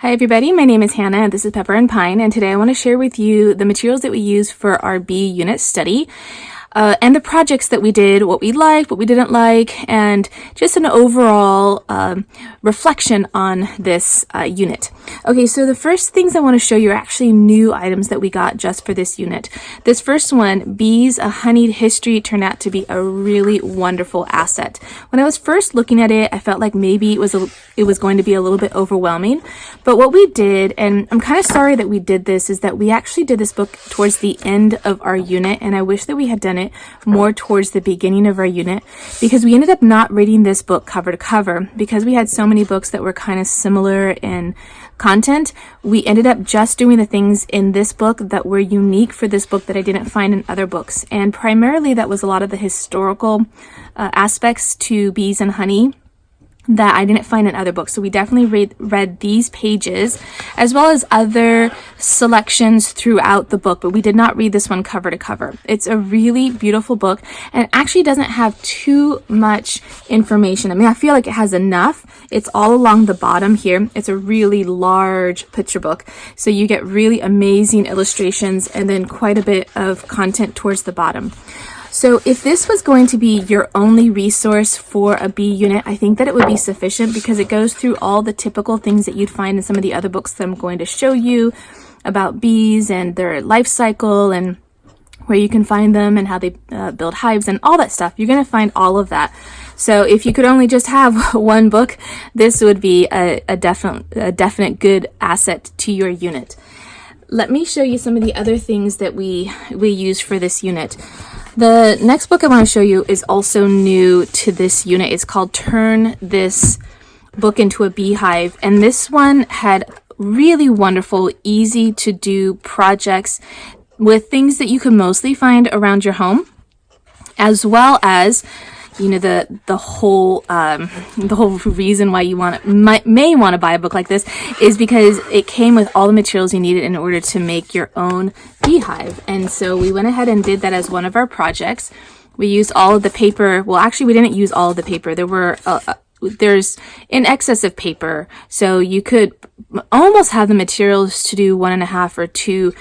Hi everybody, my name is Hannah and this is Pepper and Pine, and today I want to share with you the materials that we use for our bee unit study. And the projects that we did, what we liked, what we didn't like, and just an overall reflection on this unit. Okay, so the first things I want to show you are actually new items that we got just for this unit. This first one, Bees, a Honeyed History, turned out to be a really wonderful asset. When I was first looking at it, I felt like maybe it was going to be a little bit overwhelming. But what we did, and I'm kind of sorry that we did this, is that we actually did this book towards the end of our unit, and I wish that we had done it more towards the beginning of our unit, because we ended up not reading this book cover to cover because we had so many books that were kind of similar in content. We ended up just doing the things in this book that were unique for this book that I didn't find in other books, and primarily that was a lot of the historical aspects to bees and honey that I didn't find in other books. So we definitely read these pages as well as other selections throughout the book, but we did not read this one cover to cover. It's a really beautiful book and it actually doesn't have too much information. I mean, I feel like it has enough. It's all along the bottom here. It's a really large picture book, so you get really amazing illustrations and then quite a bit of content towards the bottom. So if this was going to be your only resource for a bee unit, I think that it would be sufficient because it goes through all the typical things that you'd find in some of the other books that I'm going to show you about bees and their life cycle and where you can find them and how they build hives and all that stuff. You're going to find all of that. So if you could only just have one book, this would be a definite good asset to your unit. Let me show you some of the other things that we use for this unit. The next book I want to show you is also new to this unit. It's called Turn This Book into a Beehive. And this one had really wonderful, easy to do projects with things that you can mostly find around your home, as well as, you know, the whole reason why you may want to buy a book like this is because it came with all the materials you needed in order to make your own beehive. And so we went ahead and did that as one of our projects. We used all of the paper. Well, actually, we didn't use all of the paper. There's in excess of paper, so you could almost have the materials to do 1.5 or 2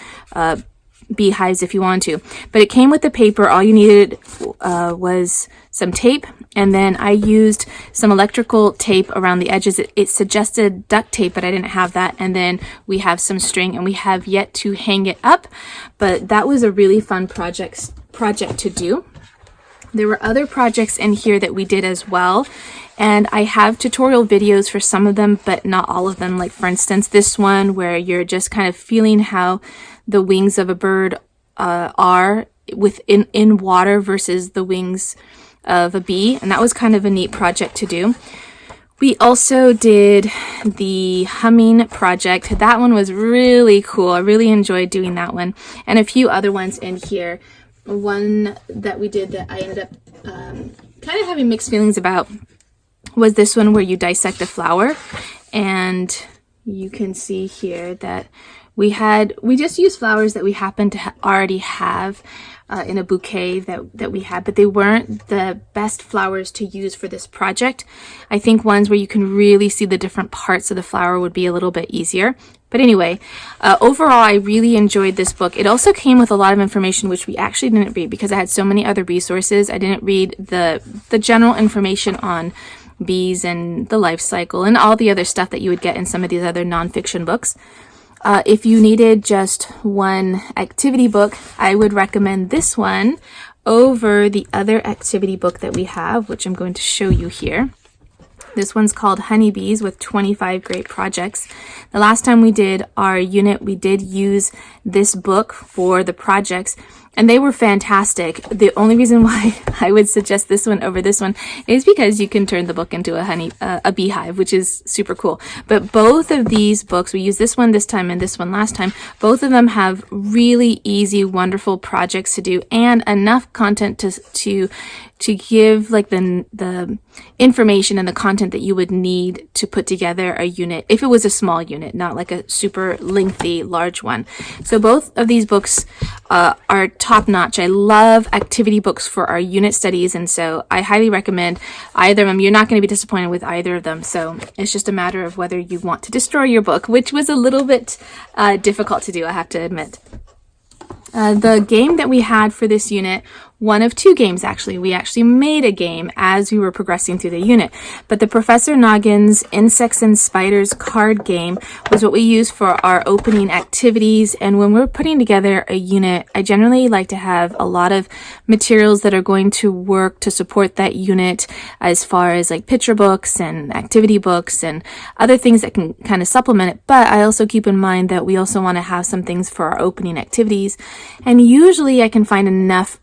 beehives if you want to, but it came with the paper. All you needed was some tape, and then I used some electrical tape around the edges. It suggested duct tape, but I didn't have that, and then we have some string, and we have yet to hang it up, but that was a really fun project to do. There were other projects in here that we did as well, and I have tutorial videos for some of them, but not all of them. Like, for instance, this one where you're just kind of feeling how the wings of a bird are in water versus the wings of a bee, and that was kind of a neat project to do. We also did the humming project. That one was really cool. I really enjoyed doing that one, and a few other ones in here. One that we did that I ended up kind of having mixed feelings about was this one where you dissect a flower, and you can see here that we just used flowers that we happened to already have in a bouquet that we had, but they weren't the best flowers to use for this project. I think ones where you can really see the different parts of the flower would be a little bit easier. But anyway, overall, I really enjoyed this book. It also came with a lot of information, which we actually didn't read because I had so many other resources. I didn't read the general information on bees and the life cycle and all the other stuff that you would get in some of these other nonfiction books. If you needed just one activity book, I would recommend this one over the other activity book that we have, which I'm going to show you here. This one's called Honeybees with 25 Great Projects. The last time we did our unit, we did use this book for the projects, and they were fantastic. The only reason why I would suggest this one over this one is because you can turn the book into a beehive, which is super cool. But both of these books, we used this one this time and this one last time, both of them have really easy, wonderful projects to do and enough content to give like the information and the content that you would need to put together a unit if it was a small unit, not like a super lengthy large one. So both of these books are top notch. I love activity books for our unit studies, and so I highly recommend either of them. You're not going to be disappointed with either of them, so it's just a matter of whether you want to destroy your book, which was a little bit difficult to do, I have to admit. The game that we had for this unit, one of two games actually. We actually made a game as we were progressing through the unit. But the Professor Noggin's Insects and Spiders card game was what we used for our opening activities. And when we're putting together a unit, I generally like to have a lot of materials that are going to work to support that unit, as far as like picture books and activity books and other things that can kind of supplement it. But I also keep in mind that we also want to have some things for our opening activities. And usually I can find enough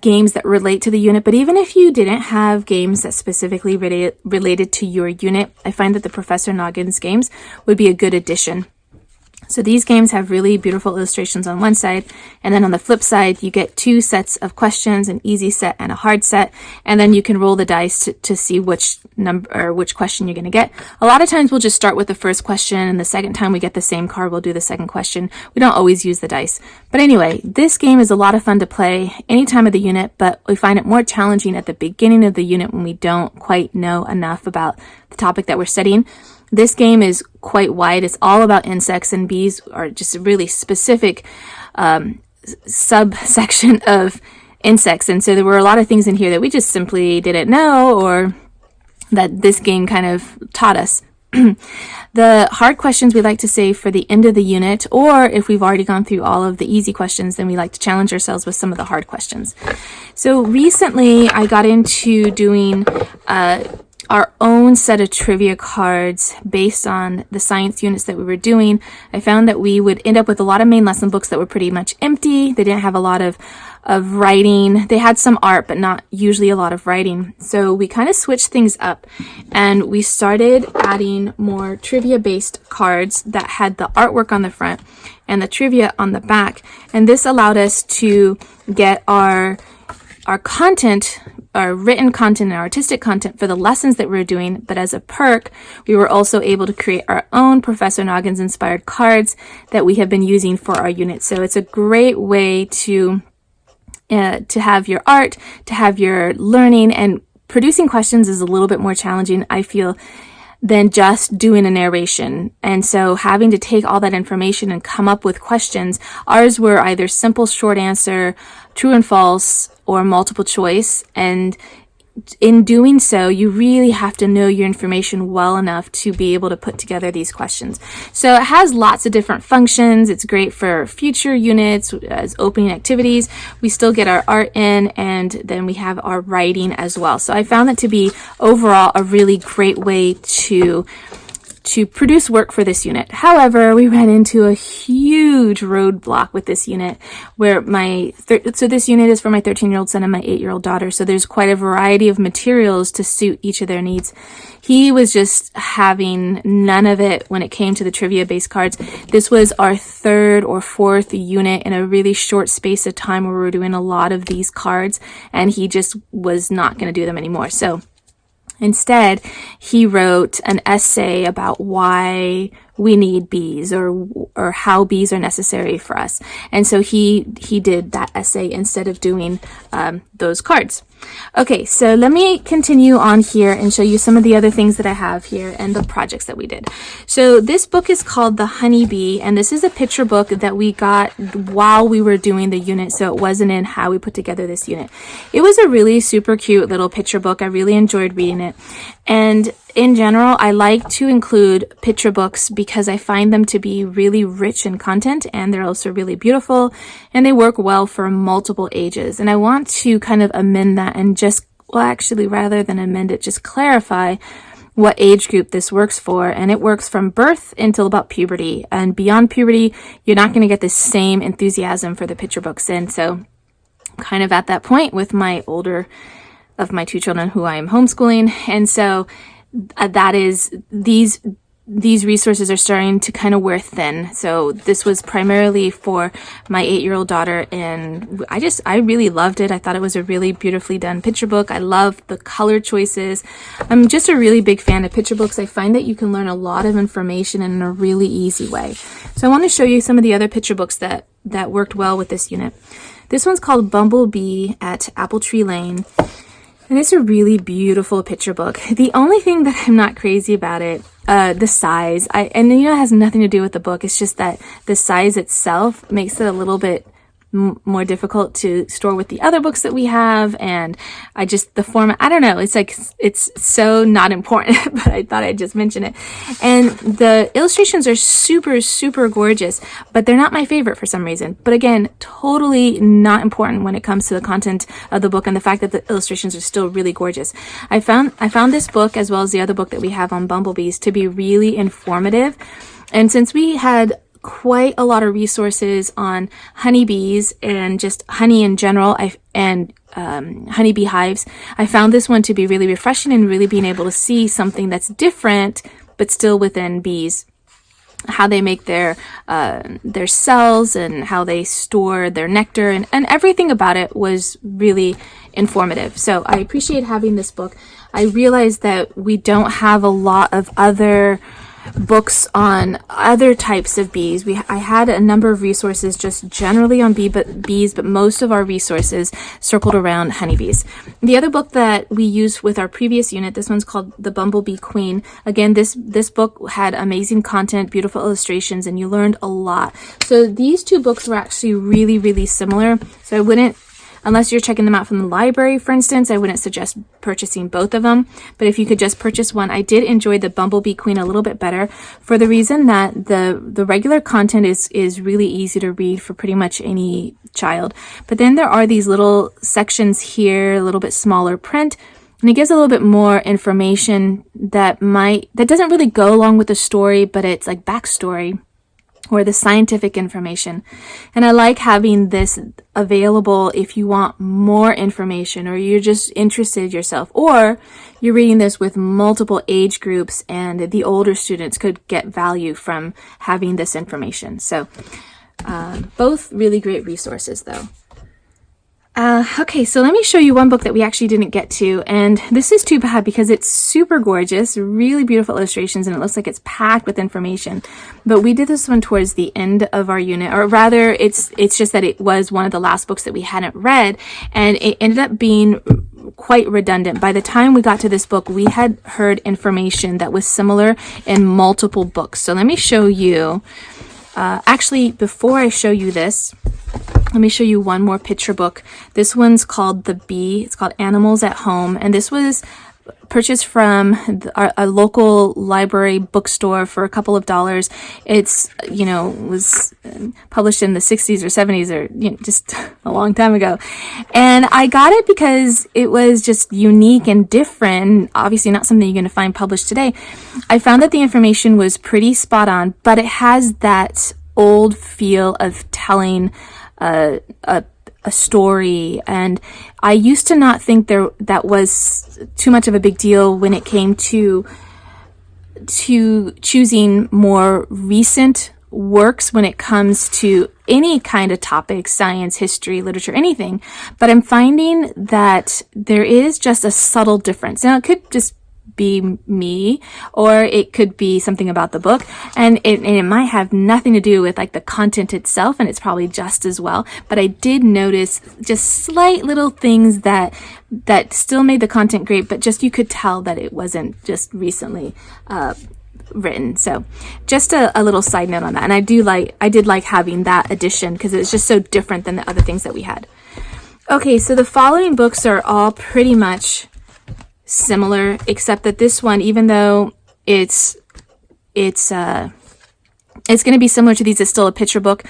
games that relate to the unit, but even if you didn't have games that specifically related to your unit, I find that the Professor Noggin's games would be a good addition. So these games have really beautiful illustrations on one side, and then on the flip side, you get two sets of questions, an easy set and a hard set, and then you can roll the dice to see which number or which question you're going to get. A lot of times we'll just start with the first question, and the second time we get the same card, we'll do the second question. We don't always use the dice. But anyway, this game is a lot of fun to play any time of the unit, but we find it more challenging at the beginning of the unit when we don't quite know enough about the topic that we're studying. This game is quite wide. It's all about insects, and bees are just a really specific subsection of insects. And so there were a lot of things in here that we just simply didn't know, or that this game kind of taught us. The hard questions we like to save for the end of the unit, or if we've already gone through all of the easy questions, then we like to challenge ourselves with some of the hard questions. So recently I got into doing our own set of trivia cards based on the science units that we were doing. I found that we would end up with a lot of main lesson books that were pretty much empty. They didn't have a lot of writing. They had some art, but not usually a lot of writing. So we kind of switched things up, and we started adding more trivia-based cards that had the artwork on the front and the trivia on the back. And this allowed us to get our content, our written content and artistic content for the lessons that we were doing, but as a perk, we were also able to create our own Professor Noggin's inspired cards that we have been using for our unit. So it's a great way to have your art, to have your learning, and producing questions is a little bit more challenging, I feel, than just doing a narration. And so having to take all that information and come up with questions, ours were either simple short answer, true and false, or multiple choice. And in doing so, you really have to know your information well enough to be able to put together these questions. So it has lots of different functions. It's great for future units as opening activities. We still get our art in, and then we have our writing as well. So I found that to be overall a really great way to produce work for this unit. However, we ran into a huge roadblock with this unit where so this unit is for my 13-year-old son and my 8-year-old daughter. So there's quite a variety of materials to suit each of their needs. He was just having none of it when it came to the trivia-based cards. This was our third or fourth unit in a really short space of time where we were doing a lot of these cards, and he just was not going to do them anymore. So instead, he wrote an essay about why we need bees, or how bees are necessary for us. And so he did that essay instead of doing those cards. Okay, so let me continue on here and show you some of the other things that I have here and the projects that we did. So this book is called The Honeybee, and this is a picture book that we got while we were doing the unit, so it wasn't in how we put together this unit. It was a really super cute little picture book. I really enjoyed reading it. And in general, I like to include picture books because I find them to be really rich in content, and they're also really beautiful, and they work well for multiple ages. And I want to kind of amend that and actually rather than amend it, just clarify what age group this works for. And it works from birth until about puberty. And beyond puberty, you're not going to get the same enthusiasm for the picture books. And so kind of at that point with my older of my two children who I am homeschooling. And so that is, these these resources are starting to kind of wear thin. So this was primarily for my 8-year-old daughter, and I really loved it. I thought it was a really beautifully done picture book. I love the color choices. I'm just a really big fan of picture books. I find that you can learn a lot of information in a really easy way. So I want to show you some of the other picture books that worked well with this unit. This one's called Bumblebee at Apple Tree Lane. And it's a really beautiful picture book. The only thing that I'm not crazy about it, the size, and it has nothing to do with the book. It's just that the size itself makes it a little bit more difficult to store with the other books that we have. And the format, I don't know, it's so not important, but I thought I'd just mention it. And the illustrations are super, super gorgeous, but they're not my favorite for some reason. But again, totally not important when it comes to the content of the book and the fact that the illustrations are still really gorgeous. I found this book, as well as the other book that we have on Bumblebees, to be really informative. And since we had quite a lot of resources on honeybees and just honey in general, and honeybee hives, I found this one to be really refreshing and really being able to see something that's different but still within bees, how they make their cells and how they store their nectar, and everything about it was really informative. So I appreciate having this book. I realized that we don't have a lot of other books on other types of bees. I had a number of resources just generally on bees, but most of our resources circled around honeybees. The other book that we used with our previous unit, this one's called The Bumblebee Queen. Again, this book had amazing content, beautiful illustrations, and you learned a lot. So these two books were actually really, really similar. So I wouldn't, unless you're checking them out from the library, for instance, I wouldn't suggest purchasing both of them. But if you could just purchase one, I did enjoy the Bumblebee Queen a little bit better for the reason that the regular content is really easy to read for pretty much any child. But then there are these little sections here, a little bit smaller print, and it gives a little bit more information that doesn't really go along with the story, but it's like backstory or the scientific information. And I like having this available if you want more information, or you're just interested yourself, or you're reading this with multiple age groups and the older students could get value from having this information. So both really great resources though. Okay, so let me show you one book that we actually didn't get to, and this is too bad because it's super gorgeous, really beautiful illustrations, and it looks like it's packed with information. But we did this one towards the end of our unit, or rather, it's just that it was one of the last books that we hadn't read, and it ended up being quite redundant. By the time we got to this book, we had heard information that was similar in multiple books. So let me show you. Actually, before I show you this, let me show you one more picture book. This one's called The Bee. It's called Animals at Home. And this was purchased from a local library bookstore for a couple of dollars. It's, was published in the 60s or 70s or just a long time ago. And I got it because it was just unique and different. Obviously not something you're going to find published today. I found that the information was pretty spot on, but it has that old feel of telling a story, and I used to not think that was too much of a big deal when it came to choosing more recent works when it comes to any kind of topic, science, history, literature, anything. But I'm finding that there is just a subtle difference. Now, it could just be me, or it could be something about the book, and it might have nothing to do with like the content itself, and it's probably just as well. But I did notice just slight little things that still made the content great, but just you could tell that it wasn't just recently written. So just a little side note on that. And I did like having that edition because it's just so different than the other things that we had. Okay, so the following books are all pretty much similar, except that this one, even though it's going to be similar to these, it's still a picture book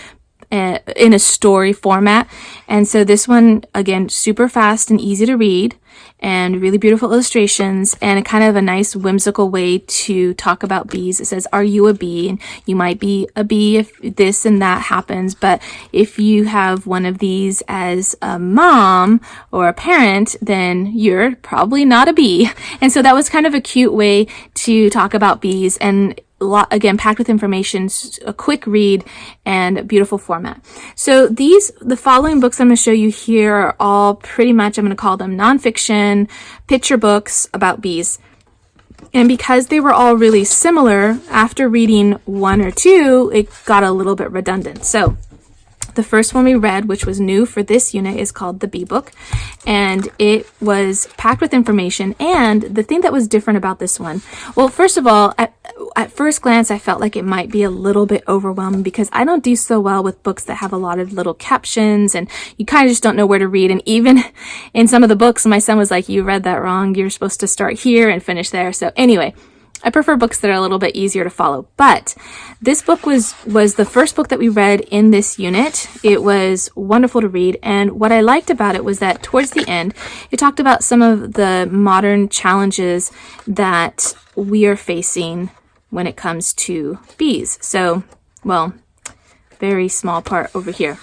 in a story format. And so this one, again, super fast and easy to read, and really beautiful illustrations, and a kind of a nice whimsical way to talk about bees. It says, are you a bee? And you might be a bee if this and that happens, but if you have one of these as a mom or a parent, then you're probably not a bee. And so that was kind of a cute way to talk about bees. And again, packed with information, a quick read, and beautiful format. So the following books I'm going to show you here are all pretty much, I'm going to call them nonfiction, picture books about bees. And because they were all really similar, after reading one or two, it got a little bit redundant. So the first one we read, which was new for this unit, is called The Bee Book, and it was packed with information. And the thing that was different about this one, well, first of all, at first glance, I felt like it might be a little bit overwhelming because I don't do so well with books that have a lot of little captions and you kind of just don't know where to read. And even in some of the books, my son was like, "You read that wrong. You're supposed to start here and finish there." So anyway, I prefer books that are a little bit easier to follow. But this book was the first book that we read in this unit. It was wonderful to read. And what I liked about it was that towards the end, it talked about some of the modern challenges that we are facing when it comes to bees. So, well, very small part over here.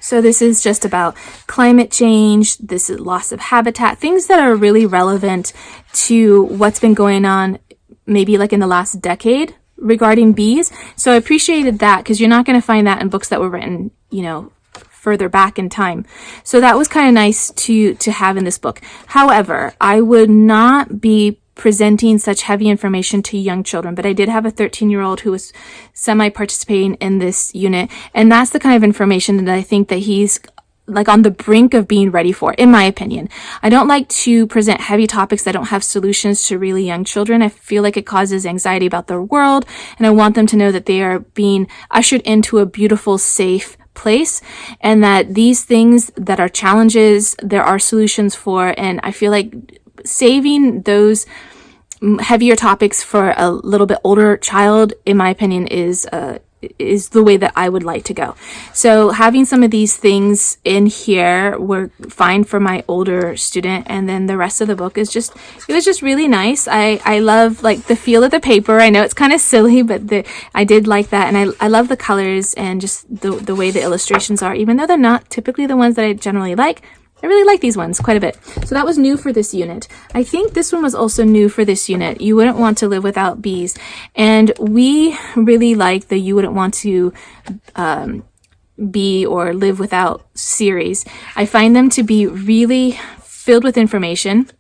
So this is just about climate change, this is loss of habitat, things that are really relevant to what's been going on maybe like in the last decade regarding bees. So I appreciated that because you're not going to find that in books that were written, further back in time. So that was kind of nice to have in this book. However, I would not be presenting such heavy information to young children, but I did have a 13-year-old who was semi-participating in this unit, and that's the kind of information that I think that he's like on the brink of being ready for, in my opinion. I don't like to present heavy topics that don't have solutions to really young children. I feel like it causes anxiety about their world, and I want them to know that they are being ushered into a beautiful, safe place, and that these things that are challenges, there are solutions for, and I feel like saving those heavier topics for a little bit older child, in my opinion, is the way that I would like to go. So having some of these things in here were fine for my older student, and then the rest of the book it was just really nice. I love like the feel of the paper. I know it's kind of silly, but I did like that, and I love the colors and just the way the illustrations are, even though they're not typically the ones that I generally like. I really like these ones quite a bit. So that was new for this unit. I think this one was also new for this unit. You Wouldn't Want to Live Without Bees. And we really like the You Wouldn't Want to Be or Live Without series. I find them to be really filled with information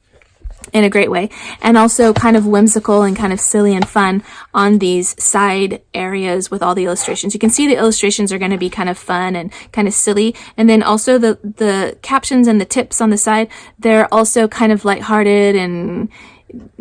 in a great way, and also kind of whimsical and kind of silly and fun on these side areas with all the illustrations. You can see the illustrations are going to be kind of fun and kind of silly, and then also the captions and the tips on the side, they're also kind of lighthearted and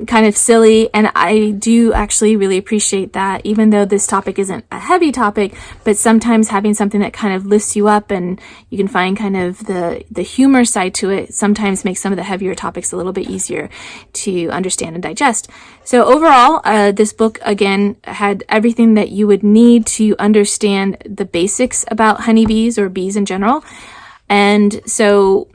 kind of silly, and I do actually really appreciate that, even though this topic isn't a heavy topic, but sometimes having something that kind of lifts you up and you can find kind of the humor side to it sometimes makes some of the heavier topics a little bit easier to understand and digest. So overall, this book again had everything that you would need to understand the basics about honeybees or bees in general. And so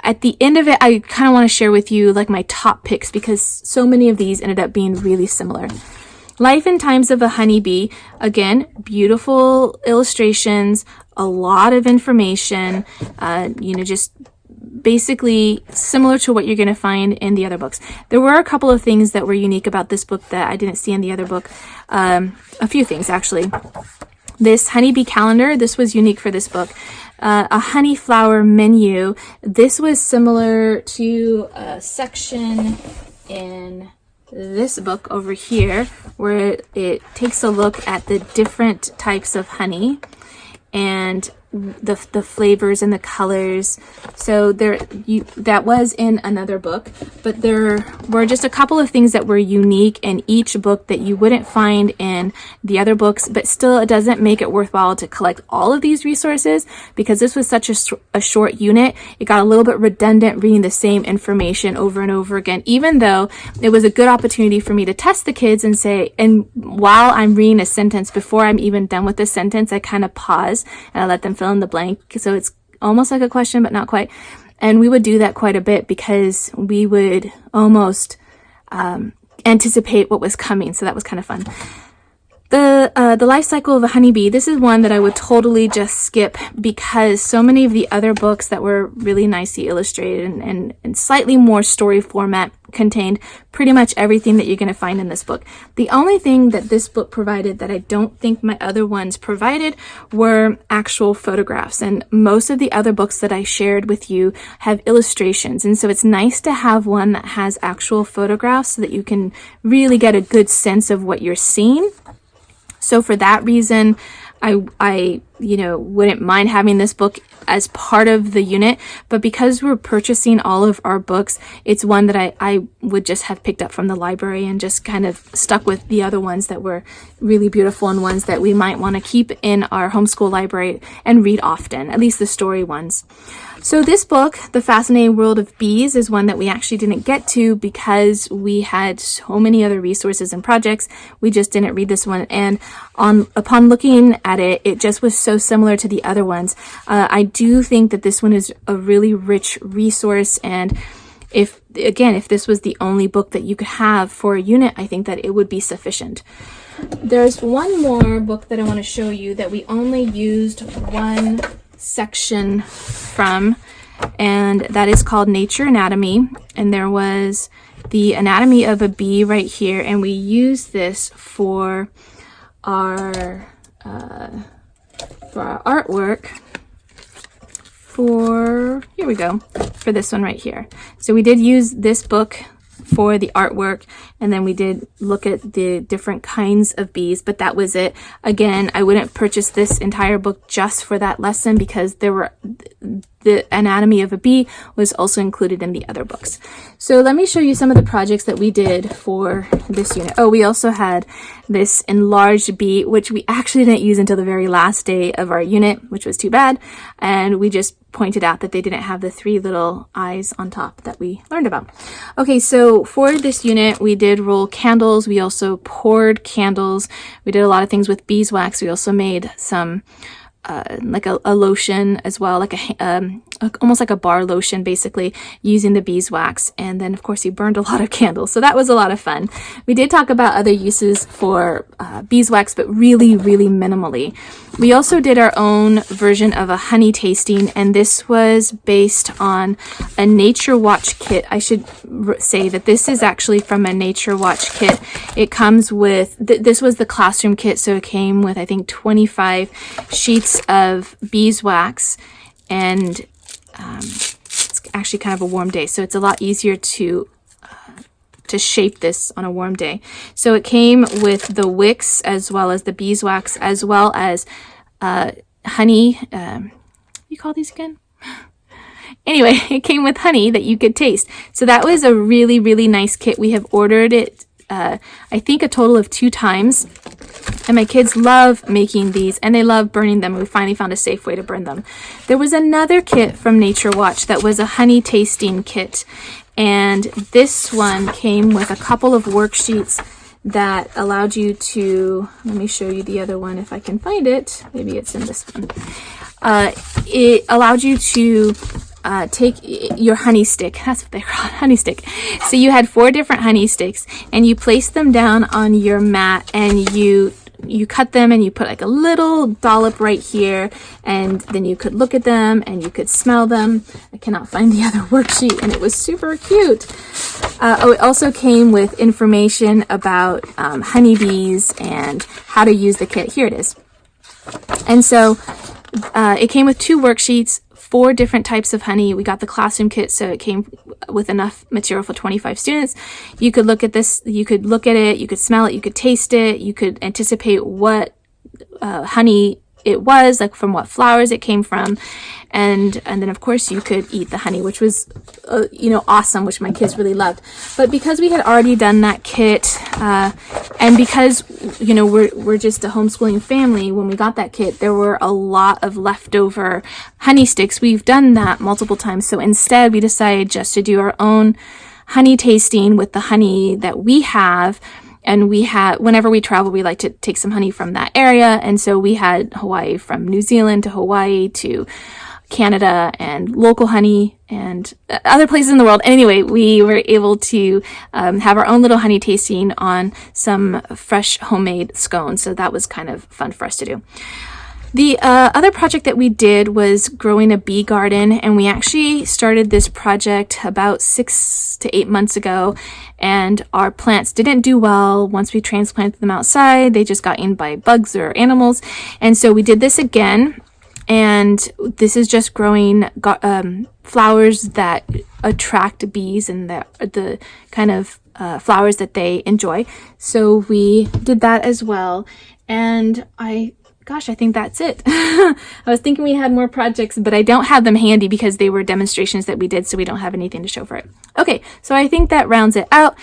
at the end of it, I kind of want to share with you like my top picks because so many of these ended up being really similar. Life and Times of a Honeybee, again, beautiful illustrations, a lot of information, just basically similar to what you're going to find in the other books. There were a couple of things that were unique about this book that I didn't see in the other book. A few things, actually. This Honeybee Calendar, this was unique for this book. A honey flower menu. This was similar to a section in this book over here where it takes a look at the different types of honey and the flavors and the colors. So that was in another book, but there were just a couple of things that were unique in each book that you wouldn't find in the other books, but still it doesn't make it worthwhile to collect all of these resources because this was such a short unit. It got a little bit redundant reading the same information over and over again, even though it was a good opportunity for me to test the kids and say, and while I'm reading a sentence, before I'm even done with the sentence, I kind of pause and I let them fill in the blank. So it's almost like a question, but not quite. And we would do that quite a bit because we would almost anticipate what was coming. So that was kind of fun. The life cycle of a honeybee, this is one that I would totally just skip because so many of the other books that were really nicely illustrated and slightly more story format contained pretty much everything that you're going to find in this book. The only thing that this book provided that I don't think my other ones provided were actual photographs, and most of the other books that I shared with you have illustrations, and so it's nice to have one that has actual photographs so that you can really get a good sense of what you're seeing. So for that reason, I wouldn't mind having this book as part of the unit, but because we're purchasing all of our books, it's one that I would just have picked up from the library and just kind of stuck with the other ones that were really beautiful and ones that we might want to keep in our homeschool library and read often, at least the story ones. So this book, The Fascinating World of Bees, is one that we actually didn't get to because we had so many other resources and projects. We just didn't read this one. And upon looking at it, it just was so similar to the other ones. I do think that this one is a really rich resource. And if this was the only book that you could have for a unit, I think that it would be sufficient. There's one more book that I want to show you that we only used one section from, and that is called Nature Anatomy, and there was the anatomy of a bee right here, and we used this for our artwork for this one right here. So we did use this book for the artwork, and then we did look at the different kinds of bees, but that was it. Again, I wouldn't purchase this entire book just for that lesson because the anatomy of a bee was also included in the other books. So let me show you some of the projects that we did for this unit. Oh, we also had this enlarged bee, which we actually didn't use until the very last day of our unit, which was too bad. And we just pointed out that they didn't have the 3 little eyes on top that we learned about. Okay, so for this unit, we did roll candles. We also poured candles. We did a lot of things with beeswax. We also made some like a lotion as well, like almost like a bar lotion, basically using the beeswax. And then of course he burned a lot of candles, so that was a lot of fun. We did talk about other uses for beeswax, but really minimally. We also did our own version of a honey tasting, and this was based on a Nature Watch kit. I should say that this is actually from a Nature Watch kit. It comes with, this was the classroom kit, so it came with I think 25 sheets of beeswax, and it's actually kind of a warm day, so it's a lot easier to shape this on a warm day. So it came with the wicks as well as the beeswax as well as honey. You call these again? Anyway, it came with honey that you could taste. So that was a really nice kit. We have ordered it I think a total of 2 times. And my kids love making these and they love burning them. We finally found a safe way to burn them. There was another kit from Nature Watch that was a honey tasting kit. And this one came with a couple of worksheets that allowed you to, let me show you the other one if I can find it. Maybe it's in this one. It allowed you to take your honey stick. That's what they call it, honey stick. So you had 4 different honey sticks and you placed them down on your mat and you cut them and you put like a little dollop right here, and then you could look at them and you could smell them. I cannot find the other worksheet, and it was super cute. It also came with information about honeybees and how to use the kit. Here it is. And so it came with 2 worksheets, 4 different types of honey. We got the classroom kit, so it came with enough material for 25 students. You could look at this, you could look at it, you could smell it, you could taste it, you could anticipate what honey it was, like from what flowers it came from, and then of course you could eat the honey, which was awesome, which my kids really loved. But because we had already done that kit, and because we're just a homeschooling family, when we got that kit there were a lot of leftover honey sticks. We've done that multiple times, so instead we decided just to do our own honey tasting with the honey that we have. And whenever we travel, we like to take some honey from that area. And so we had Hawaii, from New Zealand to Hawaii to Canada and local honey and other places in the world. Anyway, we were able to have our own little honey tasting on some fresh homemade scones. So that was kind of fun for us to do. The other project that we did was growing a bee garden, and we actually started this project about 6 to 8 months ago, and our plants didn't do well once we transplanted them outside. They just got eaten by bugs or animals, and so we did this again, and this is just growing flowers that attract bees and the kind of flowers that they enjoy. So we did that as well, and Gosh, I think that's it. I was thinking we had more projects, but I don't have them handy because they were demonstrations that we did, so we don't have anything to show for it. Okay, so I think that rounds it out.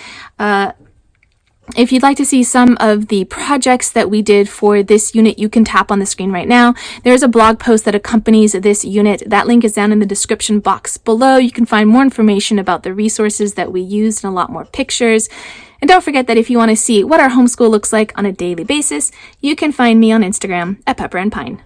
If you'd like to see some of the projects that we did for this unit, you can tap on the screen right now. There's a blog post that accompanies this unit. That link is down in the description box below. You can find more information about the resources that we used and a lot more pictures. And don't forget that if you want to see what our homeschool looks like on a daily basis, you can find me on Instagram at Pepper and Pine.